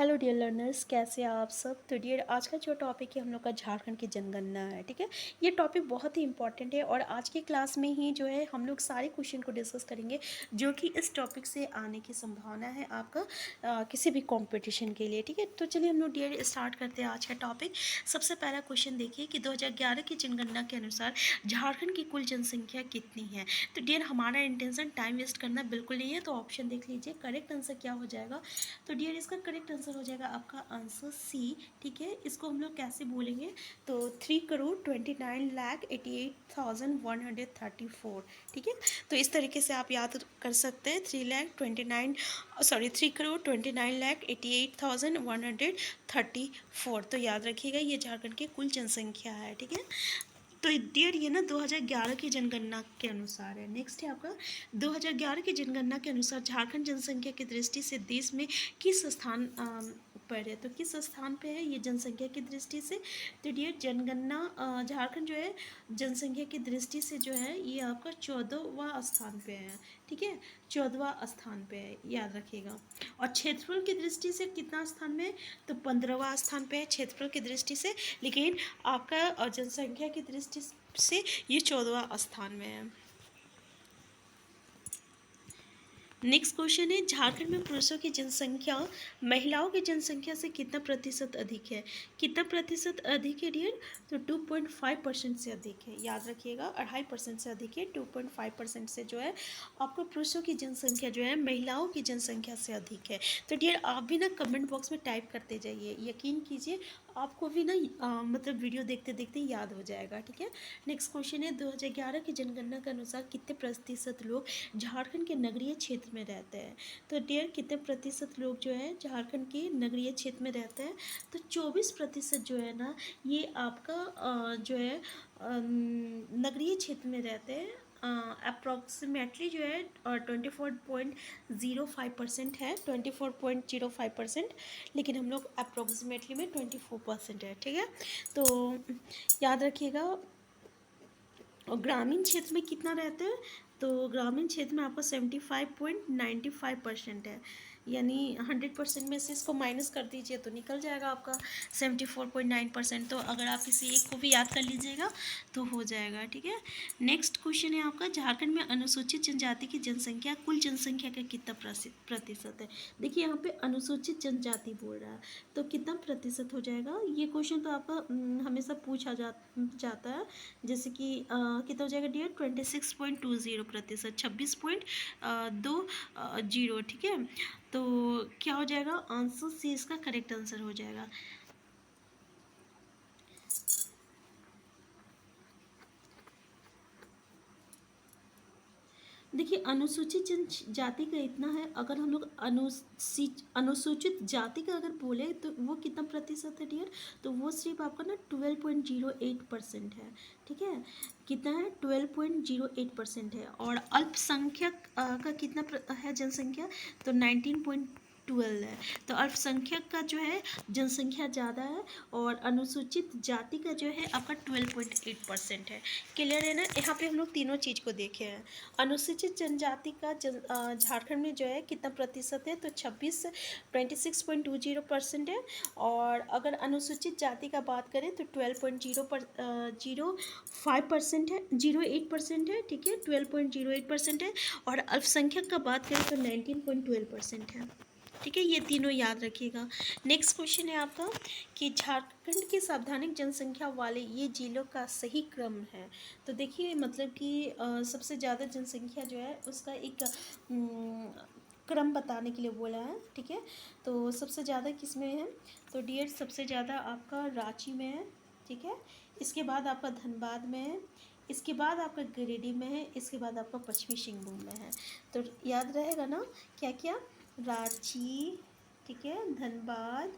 Hello dear learners, कैसे हैं आप सब। तो डियर आज का जो टॉपिक है हम लोग का झारखंड की जनगणना है। ठीक है, ये टॉपिक बहुत ही इंपॉर्टेंट है और आज की क्लास में ही जो है हम लोग सारे क्वेश्चन को डिस्कस करेंगे जो कि इस टॉपिक से आने की संभावना है आपका किसी भी कंपटीशन के लिए। ठीक है, तो चलिए हम लोग डियर स्टार्ट करते हैं आज का टॉपिक। सबसे पहला क्वेश्चन देखिए कि 2011 की जनगणना के अनुसार झारखंड की कुल जनसंख्या कितनी है। तो डियर हमारा इंटेंशन टाइम वेस्ट करना बिल्कुल नहीं है, तो ऑप्शन देख लीजिए। करेक्ट आंसर क्या हो जाएगा, तो डियर इसका करेक्ट आंसर हो जाएगा आपका आंसर सी। ठीक है, इसको हम लोग कैसे बोलेंगे, तो 3,29,88,134। ठीक है, तो इस तरीके से आप याद कर सकते हैं। 3,29,88,134। तो याद रखिएगा ये झारखंड की कुल जनसंख्या है। ठीक है, तो डियर ये ना 2011 की जनगणना के अनुसार है। नेक्स्ट है आपका 2011 की जनगणना के अनुसार झारखंड जनसंख्या की दृष्टि से देश में किस स्थान पर है। तो किस स्थान पे है ये जनसंख्या की दृष्टि से, तो डियर जनगणना झारखंड जो है जनसंख्या की दृष्टि से जो है ये आपका 14वां स्थान पे है। ठीक है, 14वां स्थान पे है, याद रखिएगा। और क्षेत्रफल की दृष्टि से कितना स्थान में है, तो 15वां स्थान पे है क्षेत्रफल की दृष्टि से, लेकिन आपका जनसंख्या की दृष्टि से ये 14वां स्थान में है। नेक्स्ट क्वेश्चन है झारखंड में पुरुषों की जनसंख्या महिलाओं की जनसंख्या से कितना प्रतिशत अधिक है। कितना प्रतिशत अधिक है डियर, तो 2.5% से अधिक है। याद रखिएगा 2.5% से अधिक है। 2.5% से जो है आपको पुरुषों की जनसंख्या जो है महिलाओं की जनसंख्या से अधिक है। तो डियर आप भी ना कमेंट बॉक्स में टाइप करते जाइए, यकीन कीजिए आपको भी ना मतलब वीडियो देखते देखते याद हो जाएगा। ठीक है, नेक्स्ट क्वेश्चन है 2011 की जनगणना के अनुसार कितने प्रतिशत लोग झारखंड के नगरीय क्षेत्र में रहते हैं। तो डियर कितने प्रतिशत लोग जो है झारखंड के नगरीय क्षेत्र में रहते हैं, तो 24% जो है ना ये आपका जो है नगरीय क्षेत्र में रहते हैं। अप्रॉक्सीमेटली जो है 24.05% है, 24.05%, लेकिन हम लोग अप्रॉक्सीमेटली में 24% है। ठीक है, तो याद रखिएगा। और ग्रामीण क्षेत्र में कितना रहते हैं, तो ग्रामीण क्षेत्र में आपका 75.95% है, यानी 100% में से इसको माइनस कर दीजिए तो निकल जाएगा आपका 74.9%। तो अगर आप किसी एक को भी याद कर लीजिएगा तो हो जाएगा। ठीक है, नेक्स्ट क्वेश्चन है आपका झारखंड में अनुसूचित जनजाति की जनसंख्या कुल जनसंख्या का कितना प्रतिशत है। देखिए यहाँ पे अनुसूचित जनजाति बोल रहा है, तो कितना प्रतिशत हो जाएगा। ये क्वेश्चन तो आपका हमेशा पूछा जाता है, जैसे कि कितना हो जाएगा डियर 26.20%, 26.20। ठीक है, तो क्या हो जाएगा आंसर सी, इसका करेक्ट आंसर हो जाएगा। देखिए अनुसूचित जनजाति का इतना है, अगर हम लोग अनुसूचित जाति का अगर बोले तो वो कितना प्रतिशत है डियर, तो वो सिर्फ आपका ना 12.08% है। ठीक है, कितना है 12.08% है। और अल्पसंख्यक का कितना है जनसंख्या, तो 19.12 है। तो अल्पसंख्यक का जो है जनसंख्या ज़्यादा है और अनुसूचित जाति का जो है आपका 12.8% है। क्लियर है ना, यहाँ पे हम लोग तीनों चीज़ को देखे हैं। अनुसूचित जनजाति का झारखंड में जो है कितना प्रतिशत है, तो 26.20% है। और अगर अनुसूचित जाति का बात करें तो 12.05% है, 08% है। ठीक है, 12.08% है। और अल्पसंख्यक का बात करें तो 19.12% है। ठीक है, ये तीनों याद रखिएगा। नेक्स्ट क्वेश्चन है आपका कि झारखंड की सार्वधानिक जनसंख्या वाले ये जिलों का सही क्रम है। तो देखिए मतलब कि सबसे ज़्यादा जनसंख्या जो है उसका एक क्रम बताने के लिए बोला है। ठीक है, तो सबसे ज़्यादा किस में है, तो डियर सबसे ज़्यादा आपका रांची में है। ठीक है, इसके बाद आपका धनबाद में है, इसके बाद आपका गिरिडीह में है, इसके बाद आपका पश्चिमी सिंहभूम में है। तो याद रहेगा ना क्या क्या, रांची, ठीक है, धनबाद,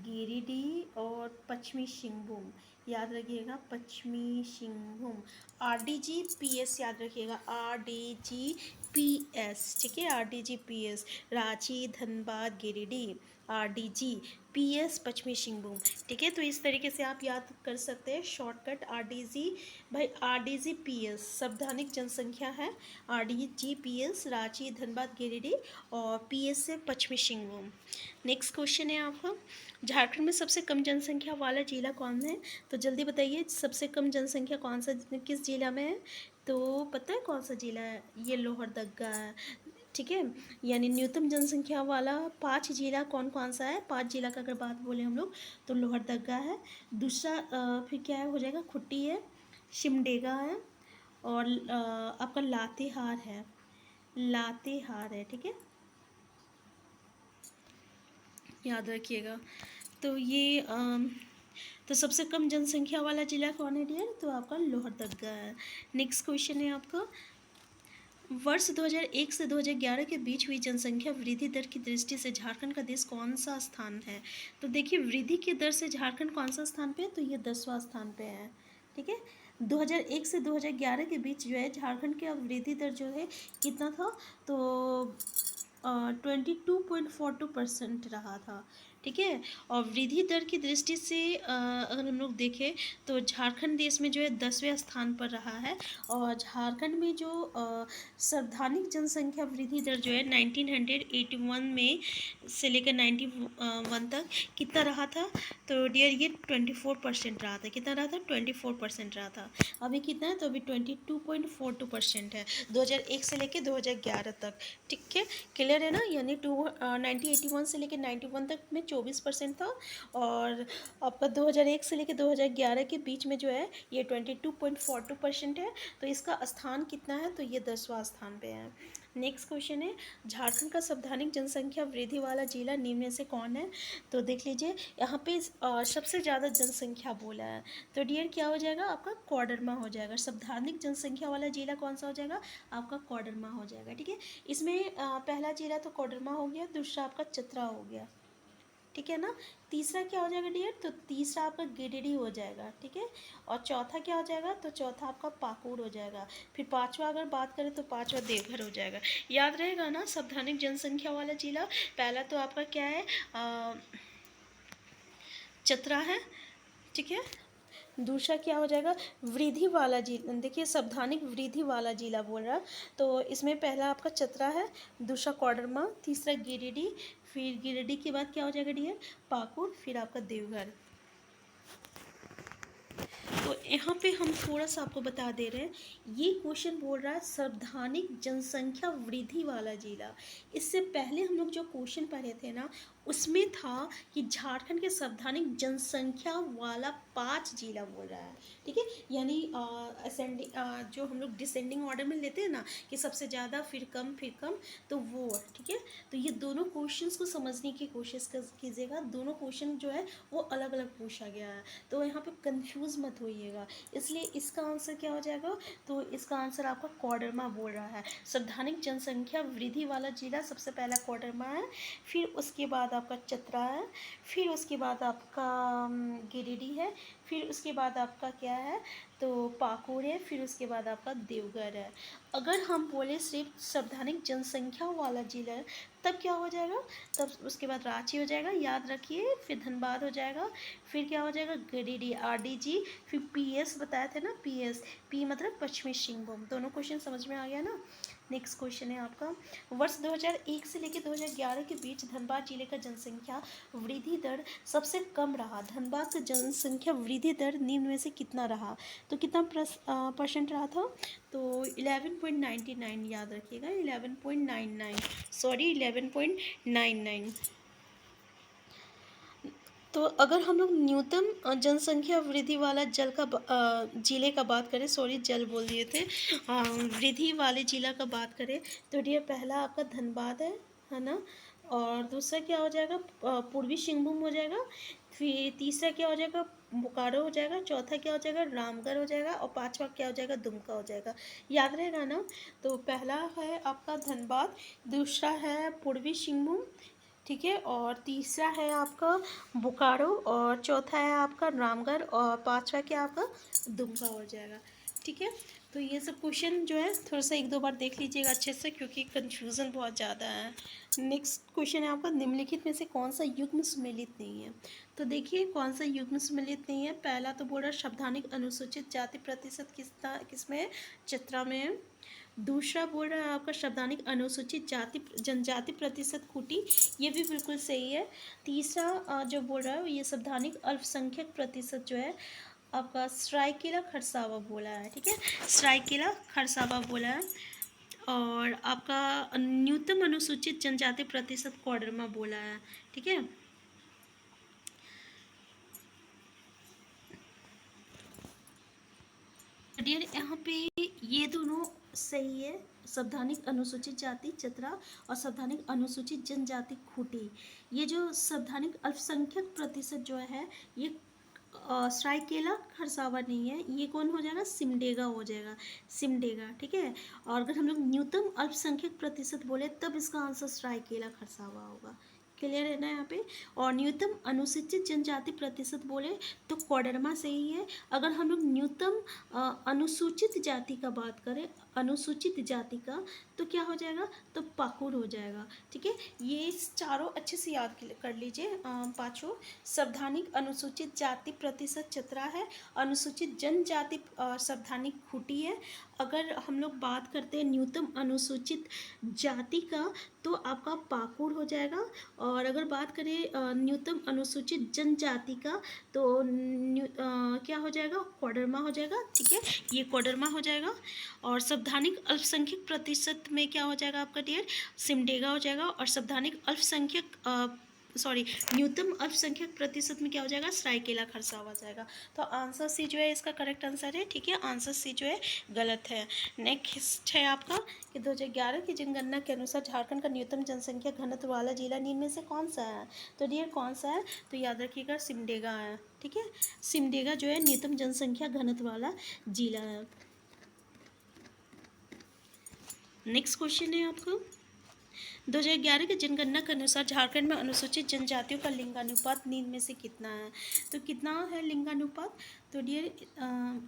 गिरिडीह और पश्चिमी सिंहभूम। याद रखिएगा पश्चिमी सिंहभूम। RDGPS याद रखिएगा, RDGPS। ठीक है, RDGPS, Ranchi, Dhanbad, Giridih, RDG PS पश्चिमी सिंहभूम। ठीक है, तो इस तरीके से आप याद कर सकते हैं शॉर्टकट RDG। भाई RDG PS सावधानिक जनसंख्या है, RDG PS रांची धनबाद गिरिडीह और PS से पश्चिमी सिंहभूम। नेक्स्ट क्वेश्चन है आपका, झारखंड में सबसे कम जनसंख्या वाला जिला कौन है? तो जल्दी बताइए सबसे कम जनसंख्या कौन सा किस जिला में है? तो पता है कौन सा जिला है? ये लोहरदगा है। ठीक है, यानी न्यूनतम जनसंख्या वाला 5 जिला कौन कौन सा है? 5 जिला का अगर बात बोले हम लोग तो लोहरदगा है, दूसरा फिर क्या है हो जाएगा, खुट्टी है, सिमडेगा है और आपका लातेहार है, लातेहार है। ठीक है, याद रखिएगा। तो ये तो सबसे कम जनसंख्या वाला जिला कौन है डियर? तो आपका लोहरदगा है। नेक्स्ट क्वेश्चन है आपका, वर्ष 2001 से 2011 के बीच हुई जनसंख्या वृद्धि दर की दृष्टि से झारखंड का देश कौन सा स्थान है? तो देखिए वृद्धि की दर से झारखंड कौन सा स्थान पे है? तो ये 10वां स्थान पे है। ठीक है, 2001 से 2011 के बीच जो है झारखंड का वृद्धि दर जो है कितना था? तो 22.42% रहा था। ठीक है, और वृद्धि दर की दृष्टि से अगर हम लोग देखें तो झारखंड देश में जो है 10वें स्थान पर रहा है। और झारखंड में जो सर्वाधिक जनसंख्या वृद्धि दर जो है 1981 में से लेकर 91 तक कितना रहा था? तो डियर ये 24% रहा था। कितना रहा था? 24% रहा था। अभी कितना है? तो अभी 22.42% है 2001 से लेकर 2011 तक। ठीक है, क्लियर है ना? यानी 1981 से लेकर 91 तक में 24% था और आपका 2001 से लेकर 2011 के बीच में जो है ये 22.42% है। तो इसका स्थान कितना है? तो ये 10वां स्थान पे है। नेक्स्ट क्वेश्चन है, झारखंड का सावधानिक जनसंख्या वृद्धि वाला जिला निम्न में से कौन है? तो देख लीजिए यहाँ पे सबसे ज़्यादा जनसंख्या बोला है तो डियर क्या हो जाएगा आपका? कोडरमा हो जाएगा। सावधानिक जनसंख्या वाला जिला कौन सा हो जाएगा? आपका कोडरमा हो जाएगा। ठीक है, इसमें पहला जिला तो कोडरमा हो गया, दूसरा आपका चतरा हो गया। ठीक है ना, तीसरा क्या हो जाएगा डियर? तो तीसरा आपका गिरिडीह हो जाएगा। ठीक है, और चौथा क्या हो जाएगा? तो चौथा आपका पाकुड़ हो जाएगा। फिर पांचवा अगर बात करें तो पांचवा देवघर हो जाएगा। याद रहेगा ना सावधानिक जनसंख्या वाला जिला? पहला तो आपका क्या है? चतरा है। ठीक है, दूसरा क्या हो जाएगा? वृद्धि वाला जिला। देखिए सावधानिक वृद्धि वाला जिला बोल रहा, तो इसमें पहला आपका चतरा है, दूसरा कोडरमा, तीसरा गिरिडीह, फिर गिरिडीह के बाद क्या हो जाएगा डियर? पाकुड़, फिर आपका देवघर। तो यहाँ पे हम थोड़ा सा आपको बता दे रहे हैं, ये क्वेश्चन बोल रहा है सावधानिक जनसंख्या वृद्धि वाला जिला। इससे पहले हम लोग जो क्वेश्चन पढ़े थे ना उसमें था कि झारखंड के सावधानिक जनसंख्या वाला 5 जिला बोल रहा है। ठीक है, यानी असेंडिंग जो हम लोग डिसेंडिंग ऑर्डर में लेते हैं ना कि सबसे ज़्यादा फिर कम, तो वो। ठीक है, तो ये दोनों क्वेश्चंस को समझने की कोशिश कीजिएगा। दोनों क्वेश्चन जो है वो अलग अलग पूछा गया है, तो यहाँ पे कंफ्यूज मत होइएगा। इसलिए इसका आंसर क्या हो जाएगा? तो इसका आंसर आपका कोडरमा बोल रहा है। सावधानिक जनसंख्या वृद्धि वाला जिला सबसे पहला कोडरमा है, फिर उसके बाद आपका चतरा है, फिर उसके बाद आपका गिरिडीह है, फिर उसके बाद आपका क्या है? तो पाकुड़ है, फिर उसके बाद आपका देवघर है। अगर हम बोले सिर्फ सावधानिक जनसंख्या वाला जिला है तब क्या हो जाएगा? तब उसके बाद रांची हो जाएगा, याद रखिए, फिर धनबाद हो जाएगा, फिर क्या हो जाएगा? गिरिडीह RDG, फिर PS बताया थे ना, PS, P मतलब पश्चिमी सिंहभूम। दोनों क्वेश्चन समझ में आ गया ना? नेक्स्ट क्वेश्चन है आपका, वर्ष 2001 से लेकर 2011 के बीच धनबाद जिले का जनसंख्या वृद्धि दर सबसे कम रहा। धनबाद का जनसंख्या वृद्धि दर निम्न में से कितना रहा? तो कितना परसेंट रहा था? तो 11.99, याद रखिएगा 11.99, सॉरी 11.99। तो अगर हम लोग न्यूनतम जनसंख्या वृद्धि वाला जिले का बात करें, सॉरी जल बोल दिए थे, वृद्धि वाले जिला का बात करें तो डियर पहला आपका धनबाद है ना, और दूसरा क्या हो जाएगा? पूर्वी सिंहभूम हो जाएगा, फिर तीसरा क्या हो जाएगा? बोकारो हो जाएगा, चौथा क्या हो जाएगा? रामगढ़ हो जाएगा, और पांचवा क्या हो जाएगा? दुमका हो जाएगा। याद रहेगा ना? तो पहला है आपका धनबाद, दूसरा है पूर्वी सिंहभूम, ठीक है, और तीसरा है आपका बोकारो, और चौथा है आपका रामगढ़, और पांचवा क्या आपका? दुमका हो जाएगा। ठीक है, तो तो ये सब क्वेश्चन जो है थोड़ा सा एक दो बार देख लीजिएगा अच्छे से, क्योंकि कन्फ्यूज़न बहुत ज़्यादा है। नेक्स्ट क्वेश्चन है आपका, निम्नलिखित में से कौन सा युग्म सम्मिलित नहीं है। तो देखिए कौन सा युग्म सम्मिलित नहीं है। पहला तो बोल रहा है शब्दानिक अनुसूचित जाति प्रतिशत किसमें है, चित्रा में है। दूसरा बोल रहा है आपका शब्दानिक अनुसूचित जाति जनजाति प्रतिशत खूटी, ये भी बिल्कुल सही है। तीसरा जो बोल रहा है ये शब्दानिक अल्पसंख्यक प्रतिशत जो है आपका सरायकेला खरसावा बोला है, ठीक है, सरायकेला खरसावा बोला है। और आपका न्यूनतम अनुसूचित जनजाति प्रतिशत कोडरमा बोला है, ठीक है। डियर यहाँ पे ये दोनों सही है, संवैधानिक अनुसूचित जाति चतरा और संवैधानिक अनुसूचित जनजाति खूटी। ये जो संवैधानिक अल्पसंख्यक प्रतिशत जो है ये सरायकेला खरसावा नहीं है, ये कौन हो जाएगा, सिमडेगा हो जाएगा, सिमडेगा, ठीक है। और अगर हम लोग न्यूनतम अल्पसंख्यक प्रतिशत बोले तब इसका आंसर सरायकेला खरसावा होगा। क्लियर है ना यहाँ पे। और न्यूनतम अनुसूचित जनजाति प्रतिशत बोले तो कोडरमा सही है। अगर हम लोग न्यूनतम अनुसूचित जाति का बात करें, अनुसूचित जाति का, तो क्या हो जाएगा, तो पाकुड़ हो जाएगा, ठीक है। ये चारों अच्छे से याद कर लीजिए। पांचों संवैधानिक अनुसूचित जाति प्रतिशत चतरा है, अनुसूचित जनजाति संवैधानिक खूटी है। अगर हम लोग बात करते हैं न्यूनतम अनुसूचित जाति का तो आपका पाकुड़ हो जाएगा। और अगर बात करें न्यूनतम अनुसूचित जनजाति का तो क्या हो जाएगा, कोडरमा हो जाएगा, ठीक है, ये कोडरमा हो जाएगा। और संवैधानिक अल्पसंख्यक प्रतिशत में क्या हो जाएगा आपका डियर, सिमडेगा हो जाएगा। और संवैधानिक अल्पसंख्यक न्यूनतम अल्पसंख्यक प्रतिशत में क्या हो जाएगा, सरायकेला खरसावा जाएगा। तो आंसर सी जो है इसका करेक्ट आंसर है, ठीक है, आंसर सी जो है गलत है। नेक्स्ट है आपका कि 2011 की जनगणना के अनुसार झारखंड का न्यूनतम जनसंख्या घनत्व वाला जिला निम्न में से कौन सा है। तो डियर कौन सा है, तो याद रखिएगा सिमडेगा है, ठीक है, सिमडेगा जो है न्यूनतम जनसंख्या घनत्व वाला जिला है। नेक्स्ट क्वेश्चन है आपका, 2011 की जनगणना के अनुसार झारखंड में अनुसूचित जनजातियों का लिंगानुपात निम्न में से कितना है। तो कितना है लिंगानुपात, तो डियर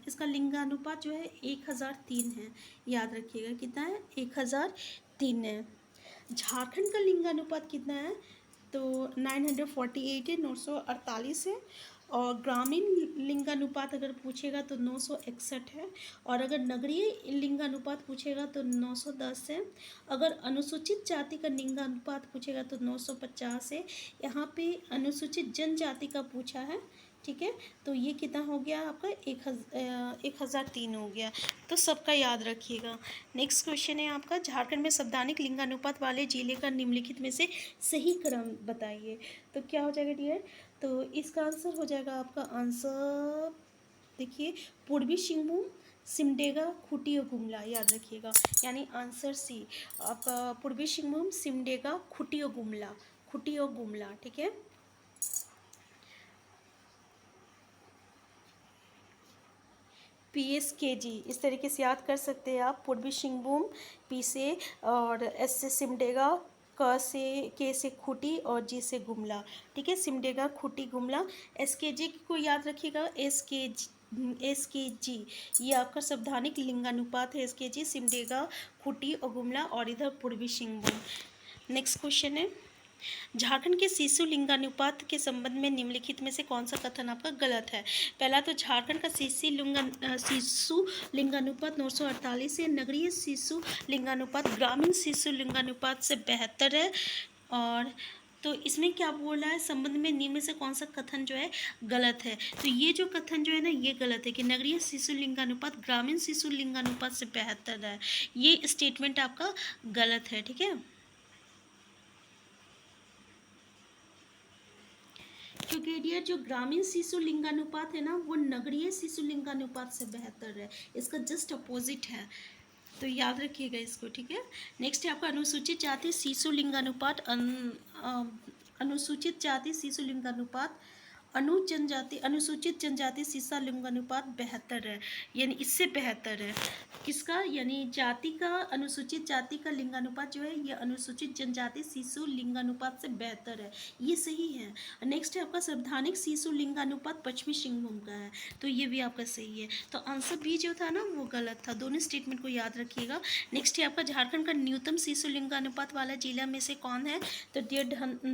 इसका लिंगानुपात जो है 1003 है, याद रखिएगा कितना है, 1003 है। झारखंड का लिंगानुपात कितना है, तो 948 है, 948 है। और ग्रामीण लिंगानुपात अगर पूछेगा तो 961 है। और अगर नगरीय लिंगानुपात पूछेगा तो 910 है। अगर अनुसूचित जाति का लिंगानुपात पूछेगा तो 950 है। यहाँ पे अनुसूचित जनजाति का पूछा है, ठीक है, तो ये कितना हो गया आपका 1003 हो गया। तो सबका याद रखिएगा। नेक्स्ट क्वेश्चन है आपका, झारखंड में संवैधानिक लिंगानुपात वाले जिले का निम्नलिखित में से सही क्रम बताइए। तो क्या हो जाएगा डियर, तो इसका आंसर हो जाएगा आपका आंसर, देखिए, पूर्वी सिंहभूम, सिमडेगा, खूंटी और गुमला, याद रखिएगा। यानी आंसर सी आपका पूर्वी सिंहभूम, सिमडेगा, खूंटी और गुमला, खूंटी और गुमला, ठीक है। PSKG इस तरीके से याद कर सकते हैं आप, पूर्वी सिंहभूम, P से, और S से सिमडेगा, के से खूंटी और G से गुमला, ठीक है, सिमडेगा, खूंटी, गुमला। SKG को याद रखिएगा, SKG ये आपका संवैधानिक लिंगानुपात है, SKG, सिमडेगा, खूंटी और गुमला, और इधर पूर्वी सिंहभूम। नेक्स्ट क्वेश्चन है, झारखंड के शिशु लिंगानुपात के संबंध में निम्नलिखित में से कौन सा कथन आपका गलत है। पहला तो झारखंड का शिशु लिंगानुपात 948 है, नगरीय शिशु लिंगानुपात ग्रामीण शिशु लिंगानुपात से बेहतर है। और तो इसमें क्या बोल रहा है, संबंध में निम्न में से कौन सा कथन जो है गलत है। तो ये जो कथन जो है ना ये गलत है कि नगरीय शिशु लिंगानुपात ग्रामीण शिशु लिंगानुपात से बेहतर है, ये स्टेटमेंट आपका गलत है, ठीक है। क्योंकि डियर जो ग्रामीण शिशु लिंगानुपात है ना वो नगरीय शिशु लिंगानुपात से बेहतर है, इसका जस्ट अपोजिट है, तो याद रखिएगा इसको, ठीक है। नेक्स्ट है आपका अनुसूचित जाति शिशु लिंगानुपात, अनुसूचित जाति शिशु लिंगानुपात अनुसूचित जनजाति सीसा लिंगानुपात बेहतर है, यानी इससे बेहतर है किसका, यानी जाति का, अनुसूचित जाति का लिंगानुपात जो है ये अनुसूचित जनजाति शिशु लिंगानुपात से बेहतर है, ये सही है। नेक्स्ट है आपका संवैधानिक शिशु लिंगानुपात पश्चिमी सिंहभूम का है, तो ये भी आपका सही है। तो आंसर बी जो था ना वो गलत था, दोनों स्टेटमेंट को याद रखिएगा। नेक्स्ट है आपका झारखंड का न्यूनतम शिशु लिंगानुपात वाला जिला में से कौन है, तो डियर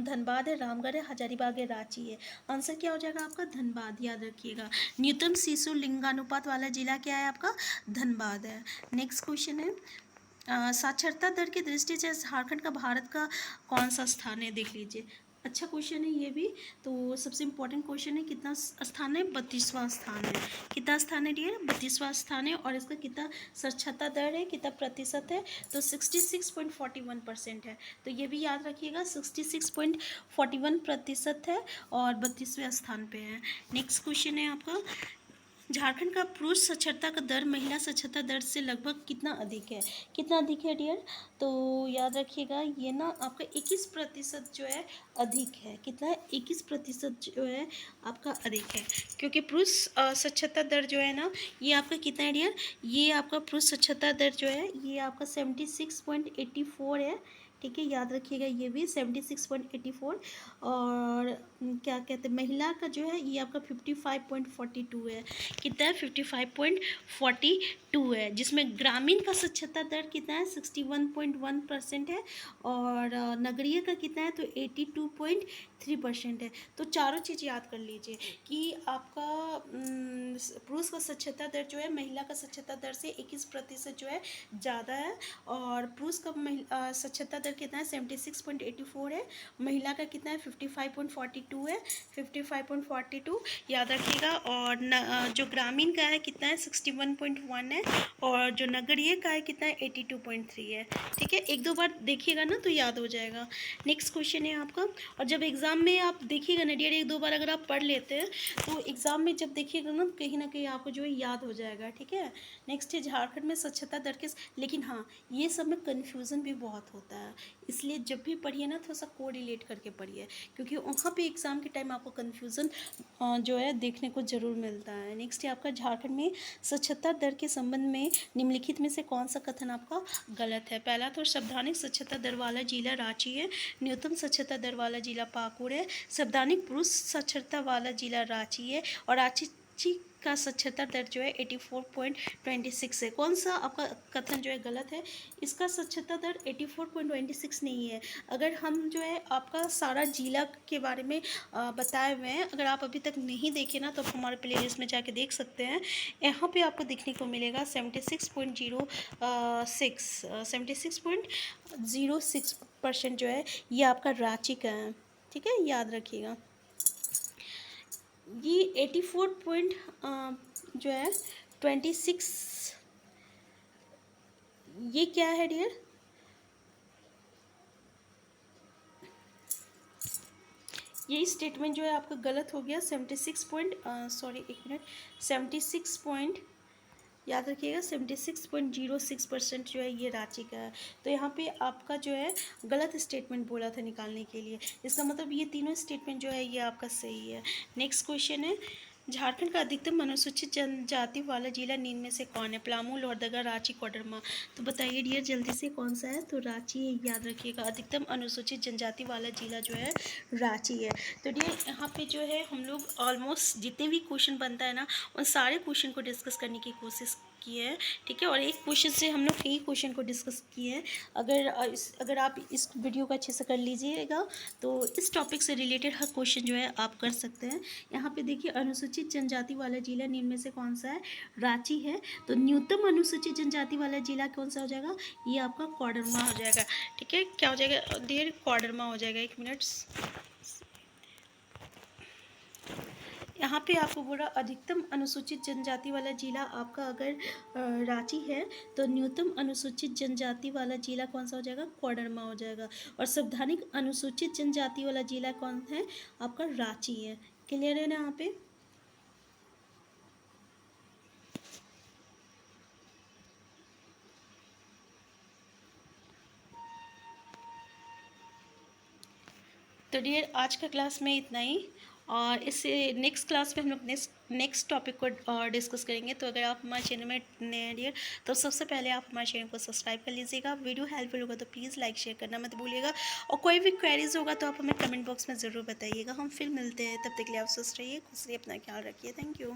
धनबाद है, रामगढ़ है, हजारीबाग है, रांची है। आंसर क्या हो जाएगा आपका धनबाद, याद रखिएगा। न्यूनतम शिशु लिंगानुपात वाला जिला क्या है आपका, धनबाद है। नेक्स्ट क्वेश्चन है साक्षरता दर की दृष्टि से झारखंड का भारत का कौन सा स्थान है, देख लीजिए। अच्छा क्वेश्चन है ये भी, तो सबसे इम्पोर्टेंट क्वेश्चन है, कितना स्थान है, 32वां स्थान है। कितना स्थान है डियर, 32वां स्थान है। और इसका कितना साक्षरता दर है, कितना प्रतिशत है, तो 66.41% है। तो ये भी याद रखिएगा, 66.41% है और 32वें स्थान पे है। नेक्स्ट क्वेश्चन है आपका झारखंड का पुरुष साक्षरता का दर महिला साक्षरता दर से लगभग कितना अधिक है, कितना अधिक है डियर, तो याद रखिएगा ये ना आपका 21% जो है अधिक है। कितना है, 21% जो है आपका अधिक है, क्योंकि पुरुष साक्षरता दर जो है ना ये आपका कितना है डियर, ये आपका पुरुष साक्षरता दर जो है ये आपका 76.84 है। ठीक है, याद रखिएगा ये भी 76.84। और क्या कहते हैं महिला का जो है ये आपका 55.42 है। कितना है, 55.42 है, जिसमें ग्रामीण का साक्षरता दर कितना है, 61.1% है। और नगरीय का कितना है, तो 82.3% है। तो चारों चीज़ याद कर लीजिए कि आपका पुरुष का साक्षरता दर जो है महिला का साक्षरता दर से 21% जो है ज़्यादा है। और पुरुष का साक्षरता दर कितना है, 76.84 है। महिला का कितना है, 55.42 है, 55.42 याद रखिएगा। और जो ग्रामीण का है कितना है, 61.1 है। और जो नगरीय का है कितना है, 82.3 है। ठीक है, एक दो बार देखिएगा ना तो याद हो जाएगा। नेक्स्ट क्वेश्चन है आपका, और जब एग्ज़ाम में आप देखिएगा ना डियर, एक दो बार अगर आप पढ़ लेते हैं तो एग्ज़ाम में जब देखिएगा ना कहीं आपको जो है याद हो जाएगा। ठीक है, नेक्स्ट है झारखंड में स्वच्छता दर के, लेकिन हाँ ये सब में कन्फ्यूज़न भी बहुत होता है, इसलिए जब भी पढ़िए ना थोड़ा सा कोरिलेट करके पढ़िए, क्योंकि वहाँ पे एग्ज़ाम के टाइम आपको कन्फ्यूज़न जो है देखने को ज़रूर मिलता है। नेक्स्ट है आपका झारखंड में स्वच्छता दर के संबंध में निम्नलिखित में से कौन सा कथन आपका गलत है। पहला तो संवैधानिक स्वच्छता दर वाला जिला रांची है, न्यूनतम स्वच्छता दर वाला जिला पाकुड़ है, संवैधानिक पुरुष साक्षरता वाला जिला रांची है, और रांची का साक्षरता दर जो है 84.26 है। कौन सा आपका कथन जो है गलत है, इसका साक्षरता दर 84.26 नहीं है। अगर हम जो है आपका सारा जिला के बारे में बताए हुए हैं, अगर आप अभी तक नहीं देखे ना तो आप हमारे प्लेलिस्ट में जाके देख सकते हैं। यहाँ पे आपको देखने को मिलेगा 76.06% जो है ये आपका रांची का है। ठीक है, याद रखिएगा। ये 84 पॉइंट जो है 26 ये क्या है डियर, यही स्टेटमेंट जो है आपका गलत हो गया। 76 पॉइंट सॉरी एक मिनट 76 पॉइंट याद रखिएगा 76.06% जो है ये रांची का है। तो यहाँ पे आपका जो है गलत स्टेटमेंट बोला था निकालने के लिए, इसका मतलब ये तीनों स्टेटमेंट जो है ये आपका सही है। नेक्स्ट क्वेश्चन है झारखंड का अधिकतम अनुसूचित जनजाति वाला जिला निम्न में से कौन है, पलामू, लोहरदगा, रांची, कोडरमा। तो बताइए डियर जल्दी से कौन सा है, तो रांची याद रखिएगा। अधिकतम अनुसूचित जनजाति वाला जिला जो है रांची है। तो डियर यहाँ पे जो है हम लोग ऑलमोस्ट जितने भी क्वेश्चन बनता है ना उन सारे क्वेश्चन को डिस्कस करने की कोशिश की है। ठीक है, और एक क्वेश्चन से हम लोग कई क्वेश्चन को डिस्कस किए हैं। अगर आप इस वीडियो को अच्छे से कर लीजिएगा तो इस टॉपिक से रिलेटेड हर क्वेश्चन जो है आप कर सकते हैं। यहाँ पे देखिए अनुसूचित जनजाति वाला जिला निम्न में से कौन सा है, रांची है। तो न्यूनतम अनुसूचित जनजाति वाला जिला कौन सा हो जाएगा, ये आपका कोडरमा हो जाएगा। ठीक है, क्या हो जाएगा डियर, कोडरमा हो जाएगा। एक मिनट, यहाँ पे आपको बोला अधिकतम अनुसूचित जनजाति वाला जिला आपका अगर रांची है तो न्यूनतम अनुसूचित जनजाति वाला जिला कौन सा हो जाएगा, कोडरमा हो जाएगा। और संवैधानिक अनुसूचित जनजाति वाला जिला कौन है, आपका रांची है। क्लियर है ना यहाँ पे। तो डियर आज का क्लास में इतना ही, और इससे नेक्स्ट क्लास में हम लोग नेक्स्ट टॉपिक को डिस्कस करेंगे। तो अगर आप हमारे चैनल में नए हैं डियर, तो सबसे पहले आप हमारे चैनल को सब्सक्राइब कर लीजिएगा। वीडियो हेल्पफुल होगा तो प्लीज़ लाइक शेयर करना मत भूलिएगा, और कोई भी क्वेरीज होगा तो आप हमें कमेंट बॉक्स में ज़रूर बताइएगा। हम फिर मिलते हैं, तब तक के लिए आप स्वस्थ रहिए, खुश रहिए, अपना ख्याल रखिए। Thank you.